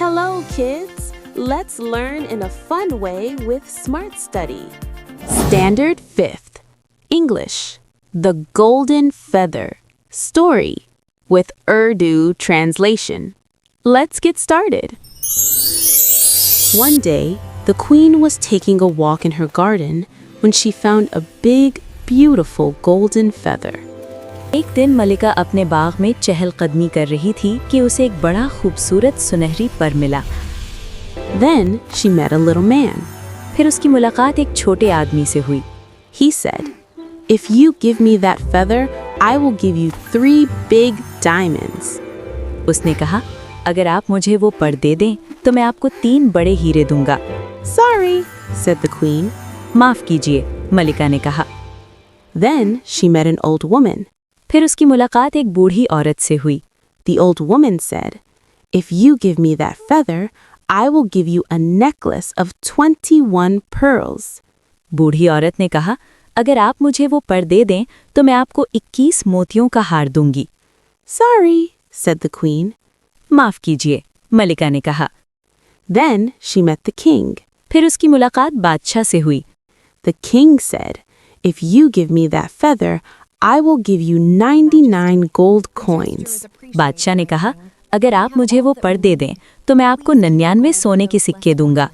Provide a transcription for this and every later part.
Hello, kids! Let's learn in a fun way with Smart Study. Standard 5th English The Golden Feather Story with Urdu translation. Let's get started. One day, the queen was taking a walk in her garden when she found a big, beautiful golden feather. एक दिन मलिका अपने बाग में चहलकदमी कर रही थी कि उसे एक बड़ा खूबसूरत सुनहरी पर मिला। Then she met a little man. फिर उसकी मुलाकात एक छोटे आदमी से हुई। He said, "If you give me that feather, I will give you 3 big diamonds." उसने कहा, अगर आप मुझे वो पर दे दें तो मैं आपको 3 बड़े हीरे दूंगा। Sorry, said the queen. माफ कीजिए, मलिका ने कहा। Then she met an old woman. फिर उसकी मुलाकात एक बूढ़ी औरत से हुई। The old woman said, "If you give me that feather, I will give you a necklace of 21 pearls." बूढ़ी औरत ने कहा, अगर आप मुझे वो पर दे दें तो मैं आपको 21 मोतियों का हार दूंगी। Sorry, said the queen. माफ कीजिए, मलिका ने कहा। Then she met the king. फिर उसकी मुलाकात बादशाह से हुई। The king said, "If you give me that feather, I will give you 99 gold coins." बादशाह ने कहा, अगर आप मुझे वो पर दे दें तो मैं आपको 99 सोने के सिक्के दूंगा।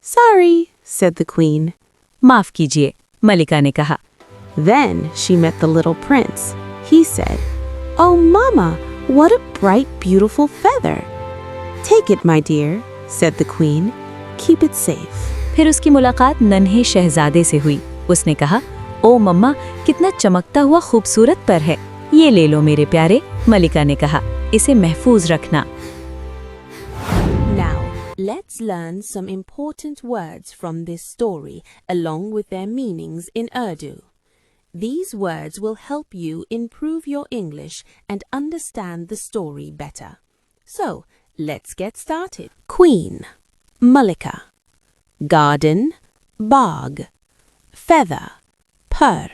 Sorry, said the queen. माफ कीजिए, मलिका ने कहा। Then she met the little prince. He said, "Oh, Mama, what a bright, beautiful feather." "Take it, my dear," said the queen. "Keep it safe." फिर उसकी मुलाकात नन्हे शहजादे से हुई। उसने कहा, ओ मम्मा, कितना चमकता हुआ खूबसूरत पर है, ये ले लो मेरे प्यारे। मलिका ने कहा, इसे महफूज रखना। Now, let's learn some important words from this story along with their meanings in Urdu. These words will help you improve your English and understand the story better. So, let's get started. Queen, Malika. Garden, Baag. Feather, per.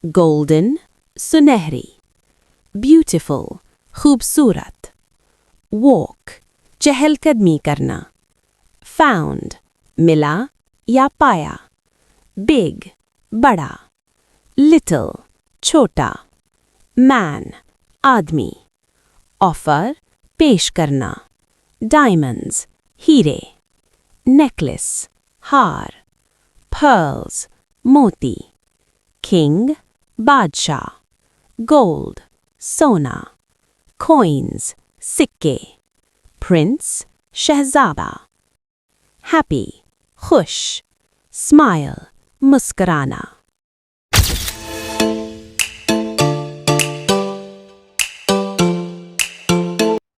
Golden, sunehri. Beautiful, khoobsurat. Walk, चहलकदमी करना. Found, मिला या पाया. Big, बड़ा. Little, छोटा. Man, आदमी. Offer, पेश करना. Diamonds, हीरे. Necklace, हार. Pearls, मोती. King, बादशाह. Gold, सोना. Coins, सिक्के. Prince, शहजादा. Happy, खुश. Smile, मुस्कुराना.